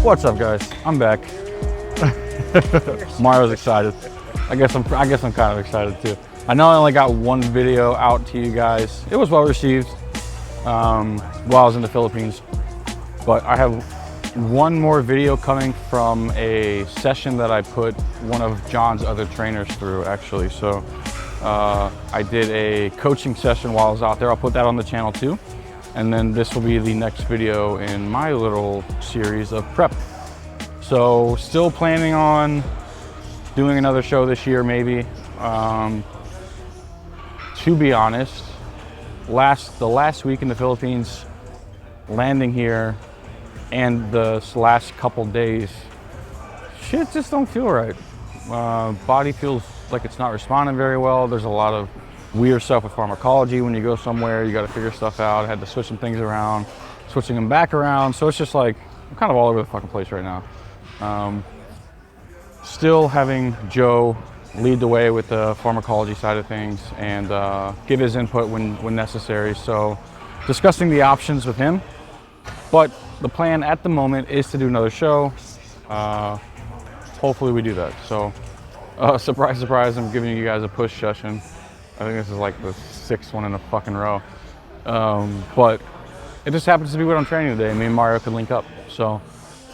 What's up, guys? I'm back. Mario's excited. I guess I'm kind of excited too. I know I only got one video out to you guys. It was well received while I was in the Philippines, but I have one more video coming from a session that I put one of John's other trainers through, actually. So I did a coaching session while I was out there. I'll put that on the channel too. And then this will be the next video in my little series of prep. So still planning on doing another show this year, maybe. To be honest, the last week in the Philippines, landing here, and the last couple days, shit just don't feel right. Body feels like it's not responding very well. There's a lot of weird stuff with pharmacology. When you go somewhere, you got to figure stuff out. I had to switch some things around, switching them back around. So it's just like, I'm kind of all over the fucking place right now. Still having Joe lead the way with the pharmacology side of things and give his input when necessary. So discussing the options with him. But the plan at the moment is to do another show. Hopefully we do that. So surprise, surprise, I'm giving you guys a push session. I think this is like the 6th one in a fucking row. But it just happens to be what I'm training today. Me and Mario could link up. So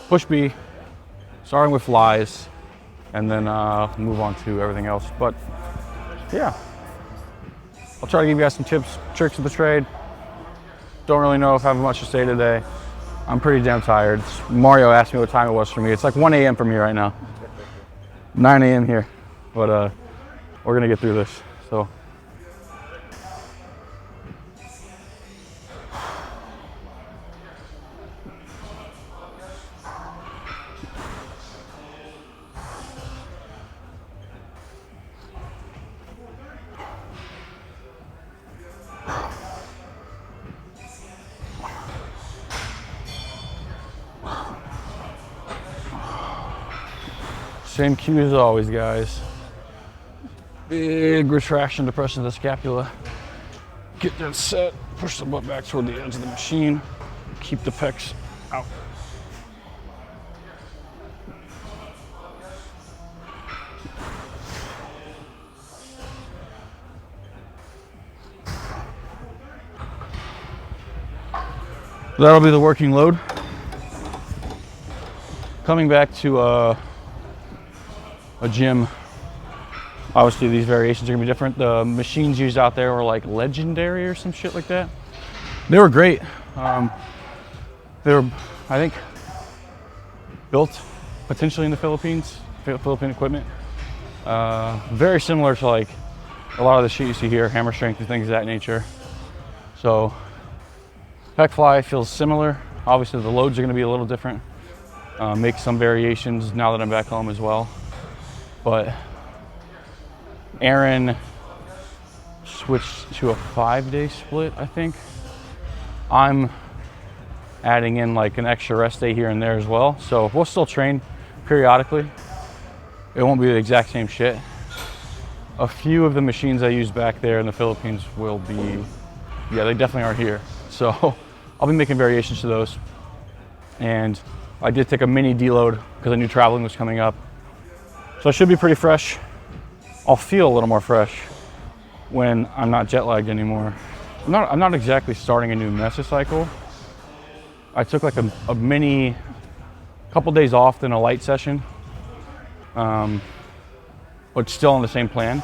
push B, starting with flies, and then move on to everything else. But yeah, I'll try to give you guys some tips, tricks of the trade. Don't really know if I have much to say today. I'm pretty damn tired. Mario asked me what time it was for me. It's like 1 a.m. for me right now. 9 a.m. here, but we're gonna get through this. So. Same cue as always, guys. Big retraction, depression of the scapula. Get that set, push the butt back toward the edge of the machine. Keep the pecs out. That'll be the working load. Coming back to a gym, obviously these variations are gonna be different. The machines used out there were like legendary or some shit like that. They were great. They were, I think, built potentially in the Philippines, Philippine equipment. Very similar to like a lot of the shit you see here, hammer strength and things of that nature. So pec fly feels similar. Obviously the loads are gonna be a little different. Make some variations now that I'm back home as well. But Aaron switched to a 5-day split, I think. I'm adding in like an extra rest day here and there as well. So we'll still train periodically. It won't be the exact same shit. A few of the machines I use back there in the Philippines will be, yeah, they definitely are here. So I'll be making variations to those. And I did take a mini deload because I knew traveling was coming up. So I should be pretty fresh. I'll feel a little more fresh when I'm not jet lagged anymore. I'm not exactly starting a new mesocycle. I took like a mini, couple days off, then a light session, but still on the same plan.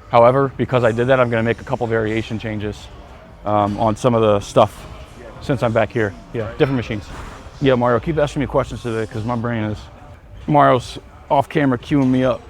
However, because I did that, I'm gonna make a couple variation changes on some of the stuff since I'm back here. Yeah, different machines. Yeah, Mario, keep asking me questions today because my brain is, Mario's off camera queuing me up.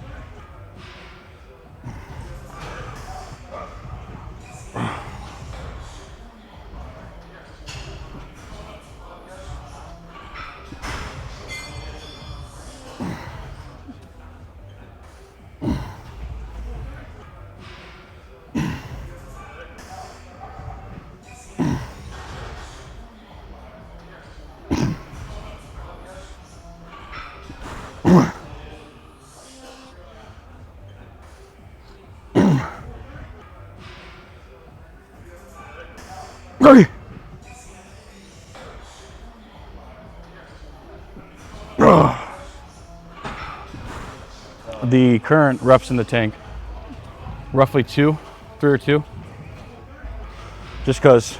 the current reps in the tank, roughly 3 or 2. Just because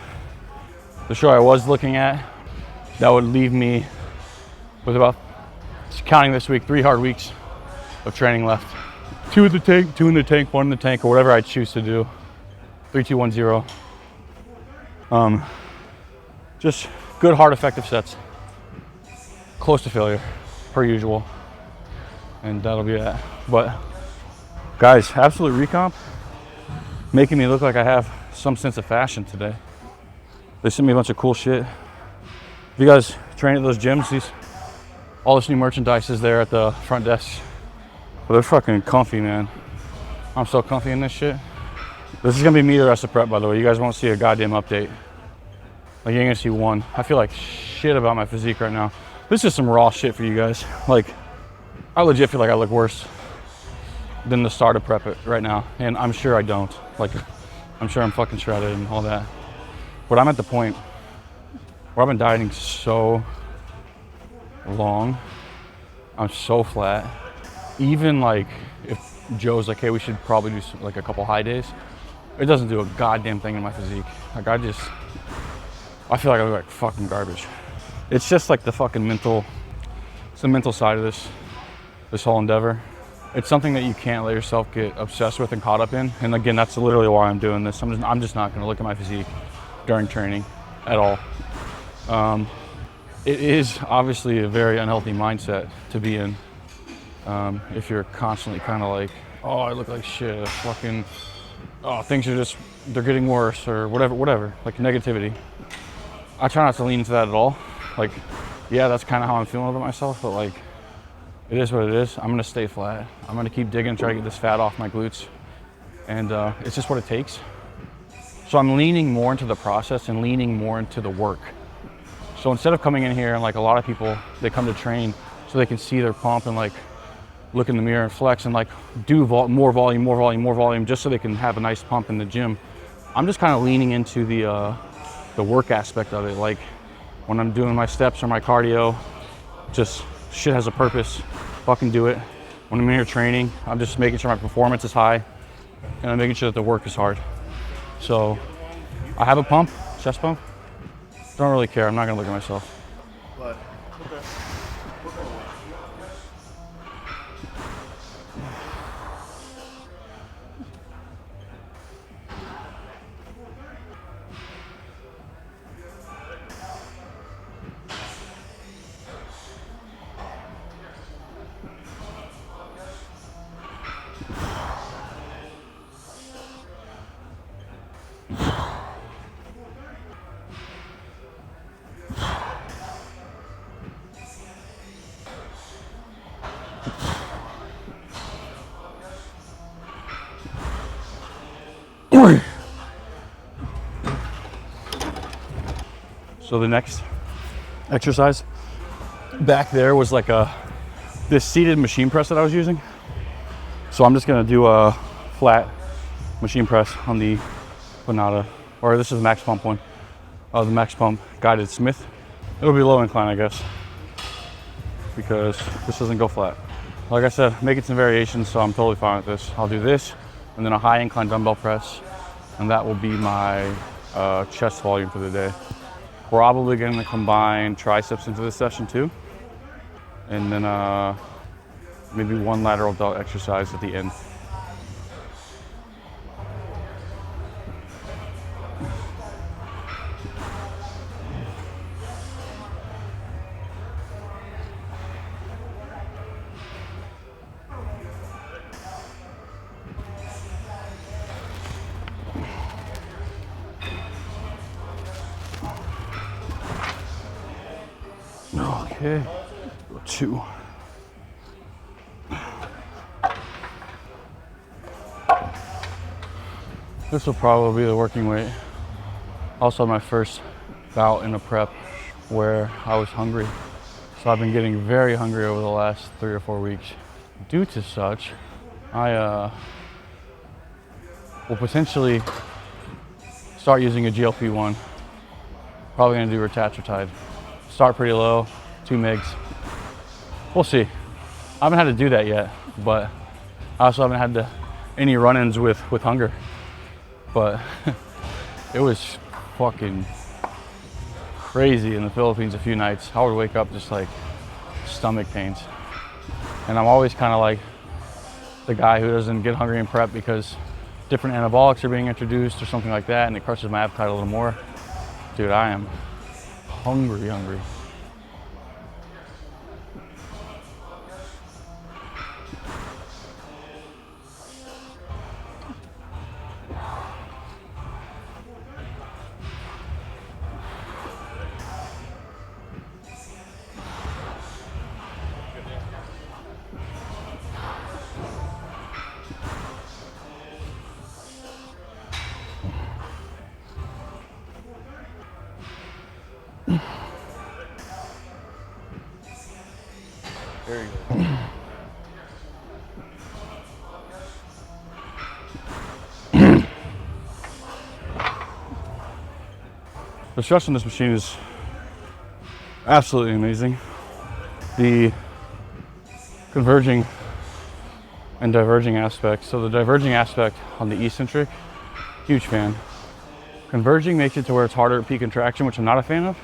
the show I was looking at, that would leave me with about, counting this week, 3 hard weeks of training left. 2 in the tank, 2 in the tank, 1 in the tank, or whatever I choose to do. 3, 2, 1, 0. Just good, hard, effective sets. Close to failure, per usual. And that'll be that. But guys, absolute recomp, making me look like I have some sense of fashion today. They sent me a bunch of cool shit. If you guys train at those gyms, all this new merchandise is there at the front desk. But they're fucking comfy, man. I'm so comfy in this shit. This is gonna be me the rest of prep, by the way. You guys won't see a goddamn update. Like, you ain't gonna see one. I feel like shit about my physique right now. This is some raw shit for you guys. Like, I legit feel like I look worse than the start of prep right now. And I'm sure I don't. Like, I'm sure I'm fucking shredded and all that. But I'm at the point where I've been dieting so long. I'm so flat. Even like, if Joe's like, hey, we should probably do like a couple high days, it doesn't do a goddamn thing in my physique. Like, I feel like I look like fucking garbage. It's just like the fucking mental, it's the mental side of this whole endeavor. It's something that you can't let yourself get obsessed with and caught up in. And again, that's literally why I'm doing this. I'm just not gonna look at my physique during training at all. It is obviously a very unhealthy mindset to be in. If you're constantly kind of like, oh, I look like shit, fucking, oh, things are just, they're getting worse, or whatever, like negativity. I try not to lean into that at all. Like, yeah, that's kind of how I'm feeling about myself, but like, it is what it is. I'm gonna stay flat. I'm gonna keep digging, try to get this fat off my glutes. And it's just what it takes. So I'm leaning more into the process and leaning more into the work. So instead of coming in here and like a lot of people, they come to train so they can see their pump and like look in the mirror and flex and like do more volume just so they can have a nice pump in the gym. I'm just kind of leaning into the work aspect of it. Like, when I'm doing my steps or my cardio, just shit has a purpose, fucking do it. When I'm in here training, I'm just making sure my performance is high and I'm making sure that the work is hard. So I have a pump, chest pump. Don't really care, I'm not gonna look at myself. But, okay. So the next exercise back there was like this seated machine press that I was using. So I'm just gonna do a flat machine press on the Panada, or this is the max pump one, the max pump guided Smith. It'll be low incline, I guess, because this doesn't go flat. Like I said, making some variations, so I'm totally fine with this. I'll do this, and then a high incline dumbbell press, and that will be my chest volume for the day. Probably gonna combine triceps into this session too. And then maybe one lateral delt exercise at the end. Okay, 2. This will probably be the working weight. Also my first bout in a prep where I was hungry. So I've been getting very hungry over the last 3 or 4 weeks. Due to such, I will potentially start using a GLP-1. Probably gonna do retatrutide. Start pretty low, 2 mgs. We'll see. I haven't had to do that yet, but I also haven't had any run-ins with hunger, but it was fucking crazy in the Philippines a few nights. I would wake up just like stomach pains. And I'm always kind of like the guy who doesn't get hungry in prep because different anabolics are being introduced or something like that, and it crushes my appetite a little more. Dude, I am hungry. Very good. The stress on this machine is absolutely amazing. The converging and diverging aspects. So the diverging aspect on the eccentric, huge fan. Converging makes it to where it's harder at peak contraction, which I'm not a fan of,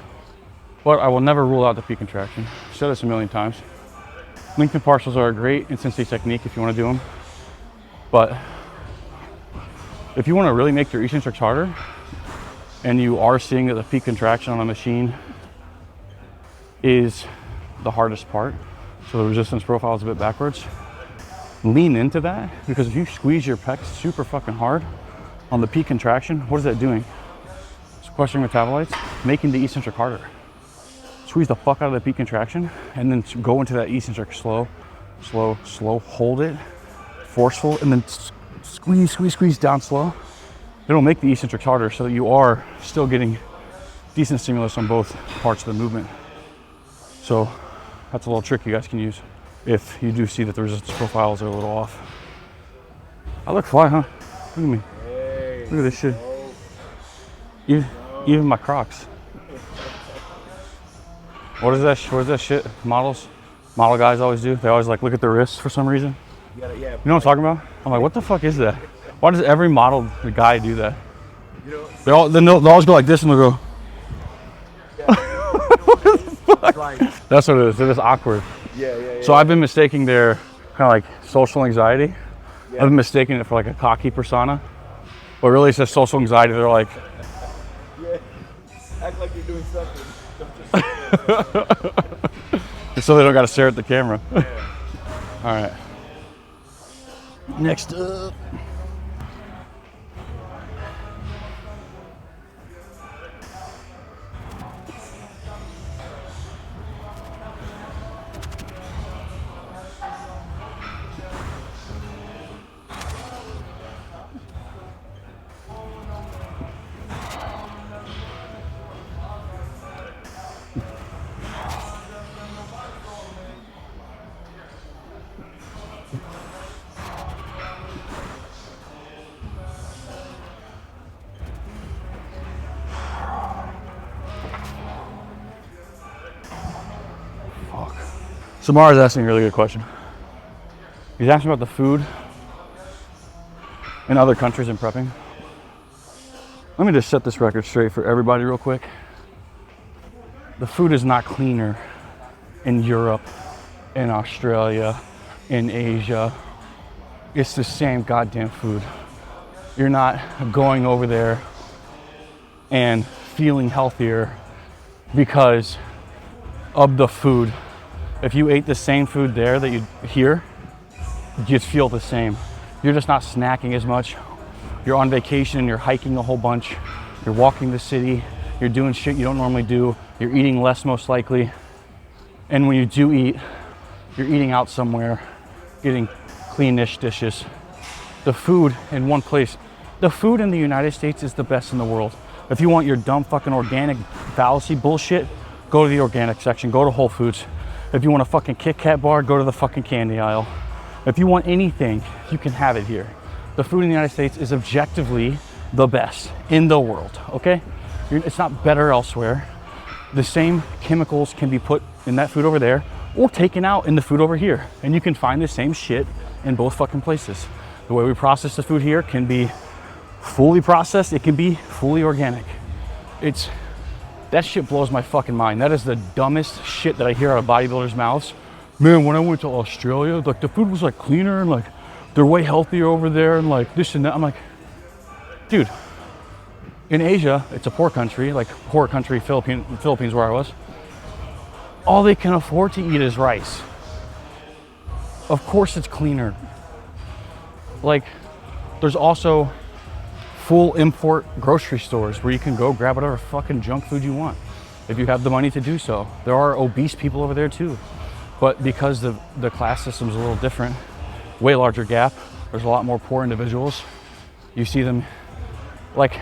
but I will never rule out the peak contraction. I've said this a million times. Lengthened partials are a great intensity technique if you want to do them, but if you want to really make your eccentrics harder, and you are seeing that the peak contraction on a machine is the hardest part, so the resistance profile is a bit backwards, lean into that, because if you squeeze your pecs super fucking hard on the peak contraction, what is that doing? Sequestering metabolites, making the eccentric harder. Squeeze the fuck out of the peak contraction and then go into that eccentric slow, hold it, forceful, and then squeeze down slow. It'll make the eccentrics harder so that you are still getting decent stimulus on both parts of the movement. So that's a little trick you guys can use if you do see that the resistance profiles are a little off. I look fly, huh? Look at me. Hey, look at this shit. Even my Crocs. What is that shit model guys always do? They always like look at their wrists for some reason. You know what I'm talking about? I'm like, what the fuck is that? Why does every model guy do that? They'll always go like this and they'll go. That's what it is. They're just awkward. Yeah. So I've been mistaking their kind of like social anxiety. Yeah. I've been mistaking it for like a cocky persona, but really it's just social anxiety. They're like, yeah, act like you're doing something. So they don't got to stare at the camera. Yeah. All right. Next up. Samara's asking a really good question. He's asking about the food in other countries and prepping. Let me just set this record straight for everybody real quick. The food is not cleaner in Europe, in Australia, in Asia. It's the same goddamn food. You're not going over there and feeling healthier because of the food. If you ate the same food there that you here, you'd feel the same. You're just not snacking as much. You're on vacation, you're hiking a whole bunch, you're walking the city, you're doing shit you don't normally do, you're eating less most likely. And when you do eat, you're eating out somewhere, getting cleanish dishes. The food in one place, the food in the United States is the best in the world. If you want your dumb fucking organic fallacy bullshit, go to the organic section, go to Whole Foods. If you want a fucking Kit Kat bar, go to the fucking candy aisle. If you want anything, you can have it here. The food in the United States is objectively the best in the world, okay? It's not better elsewhere. The same chemicals can be put in that food over there or taken out in the food over here. And you can find the same shit in both fucking places. The way we process the food here can be fully processed, it can be fully organic. That shit blows my fucking mind. That is the dumbest shit that I hear out of bodybuilders' mouths. Man, when I went to Australia, like the food was like cleaner and like they're way healthier over there and like this and that. I'm like, dude, in Asia, it's a poor country, Philippines where I was. All they can afford to eat is rice. Of course it's cleaner. Like, there's also full import grocery stores where you can go grab whatever fucking junk food you want if you have the money to do so. There are obese people over there too. But because the class system is a little different, way larger gap, there's a lot more poor individuals. You see them, like,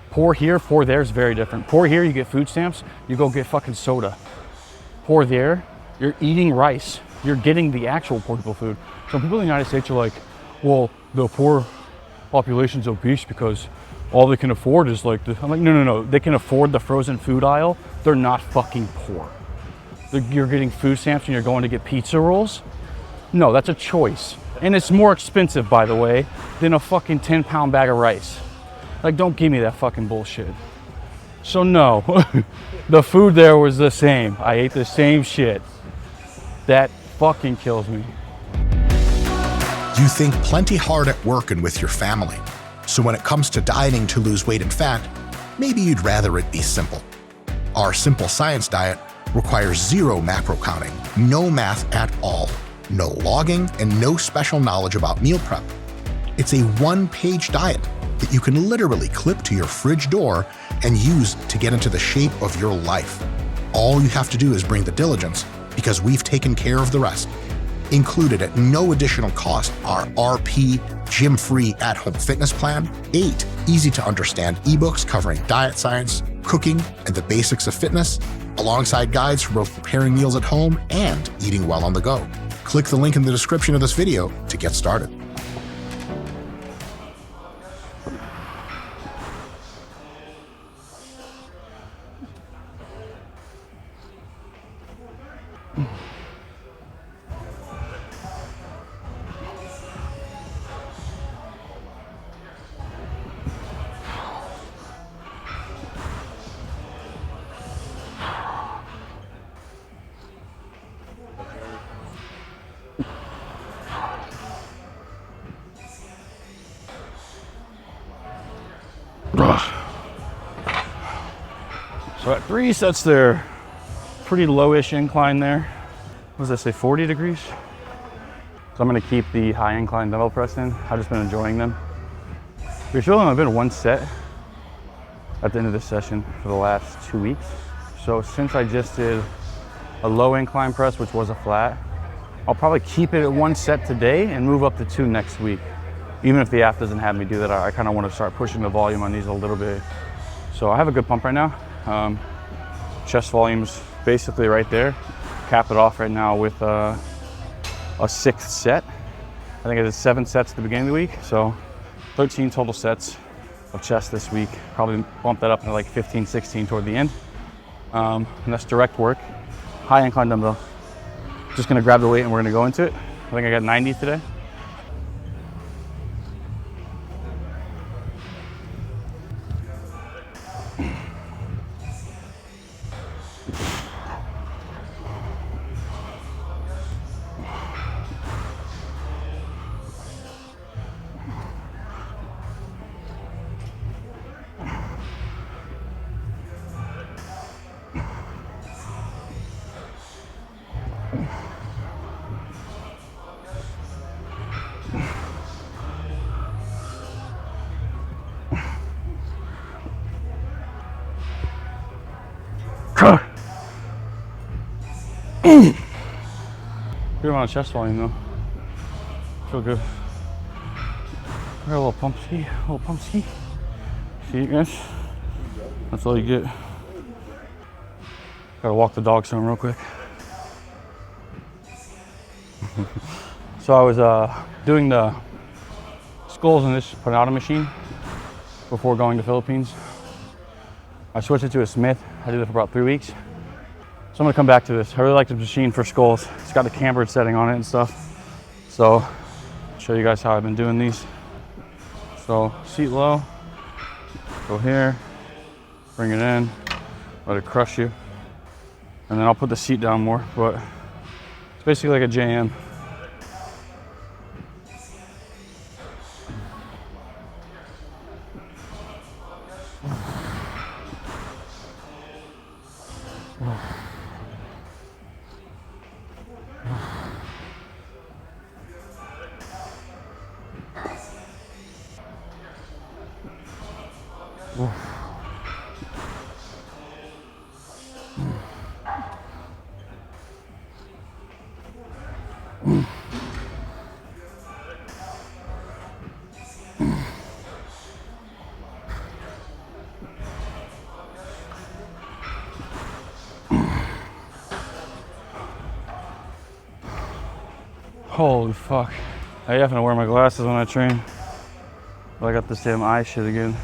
poor here, poor there is very different. Poor here, you get food stamps, you go get fucking soda. Poor there, you're eating rice. You're getting the actual poor people food. So people in the United States are like, well, the poor population's obese because all they can afford is like I'm like, no. They can afford the frozen food aisle. They're not fucking poor. You're getting food stamps and you're going to get pizza rolls? No, that's a choice. And it's more expensive, by the way, than a fucking 10-pound bag of rice. Like, don't give me that fucking bullshit. So no, the food there was the same. I ate the same shit. That fucking kills me. You think plenty hard at work and with your family. So when it comes to dieting to lose weight and fat, maybe you'd rather it be simple. Our Simple Science diet requires zero macro counting, no math at all, no logging, and no special knowledge about meal prep. It's a one-page diet that you can literally clip to your fridge door and use to get into the shape of your life. All you have to do is bring the diligence, because we've taken care of the rest. Included at no additional cost are RP gym-free at-home fitness plan, 8 easy-to-understand ebooks covering diet science, cooking, and the basics of fitness, alongside guides for both preparing meals at home and eating well on the go. Click the link in the description of this video to get started. So at 3 sets there, pretty lowish incline there. What does that say, 40 degrees? So I'm gonna keep the high incline dumbbell press in. I've just been enjoying them. You're feeling I've been one set at the end of this session for the last 2 weeks. So since I just did a low incline press, which was a flat, I'll probably keep it at 1 set today and move up to 2 next week. Even if the app doesn't have me do that, I kind of want to start pushing the volume on these a little bit. So I have a good pump right now. Chest volume's basically right there. Cap it off right now with a 6th set. I think I did 7 sets at the beginning of the week, so 13 total sets of chest this week. Probably bump that up to like 15, 16 toward the end. And that's direct work. High incline dumbbell. Just gonna grab the weight and we're gonna go into it. I think I got 90 today. Good amount of chest volume though. Feel good. Got a little pump ski, See you guys? That's all you get. Gotta walk the dog some real quick. So I was doing the skulls in this Panada machine before going to Philippines. I switched it to a Smith. I did it for about 3 weeks. So I'm gonna come back to this. I really like the machine for skulls. It's got the cambered setting on it and stuff. So show you guys how I've been doing these. So seat low, go here, bring it in, let it crush you. And then I'll put the seat down more, but it's basically like a JM. Holy fuck. I have to wear my glasses when I train. But I got this damn eye shit again.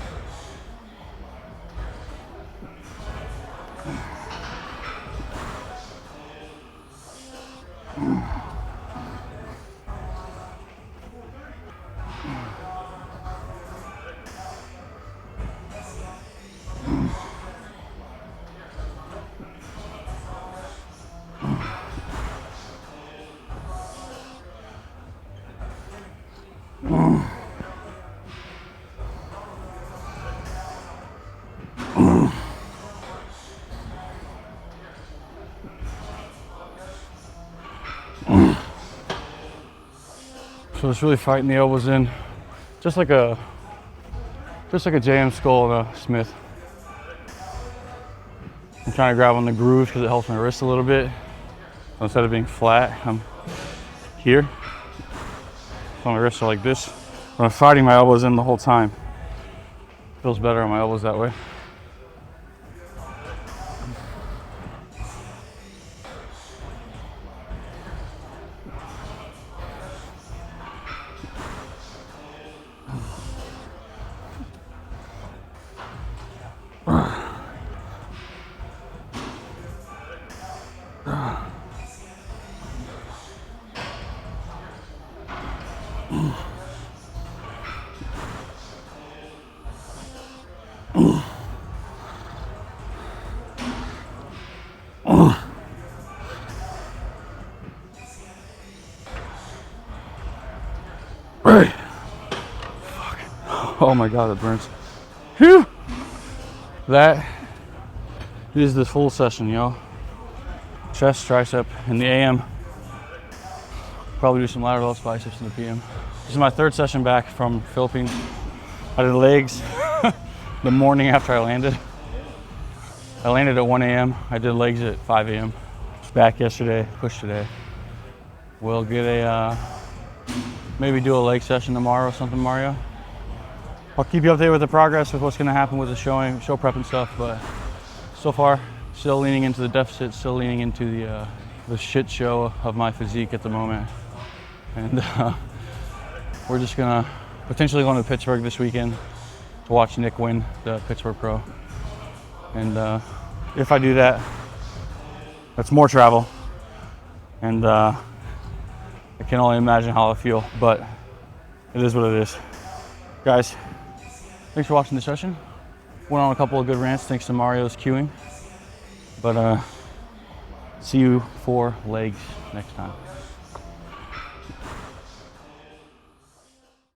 So it's really fighting the elbows in, just like a JM skull and a Smith. I'm trying to grab on the grooves because it helps my wrist a little bit. So instead of being flat, I'm here. So my wrists are like this. But I'm fighting my elbows in the whole time. Feels better on my elbows that way. Right. Fuck. Oh my god, it burns. Whew. That is the full session, y'all. Chest, tricep, in the AM. Probably do some lateral biceps in the PM. This is my third session back from Philippines. I did legs the morning after I landed. I landed at 1 a.m. I did legs at 5 a.m. Back yesterday, push today. We'll get a, maybe do a leg session tomorrow or something, Mario. I'll keep you updated with the progress with what's gonna happen with the show prep and stuff, but so far, still leaning into the deficit, still leaning into the shit show of my physique at the moment. And we're just gonna potentially go to Pittsburgh this weekend to watch Nick win the Pittsburgh Pro. And if I do that, that's more travel. And I can only imagine how I feel, but it is what it is. Guys, thanks for watching the session. Went on a couple of good rants thanks to Mario's cueing. But see you for legs next time.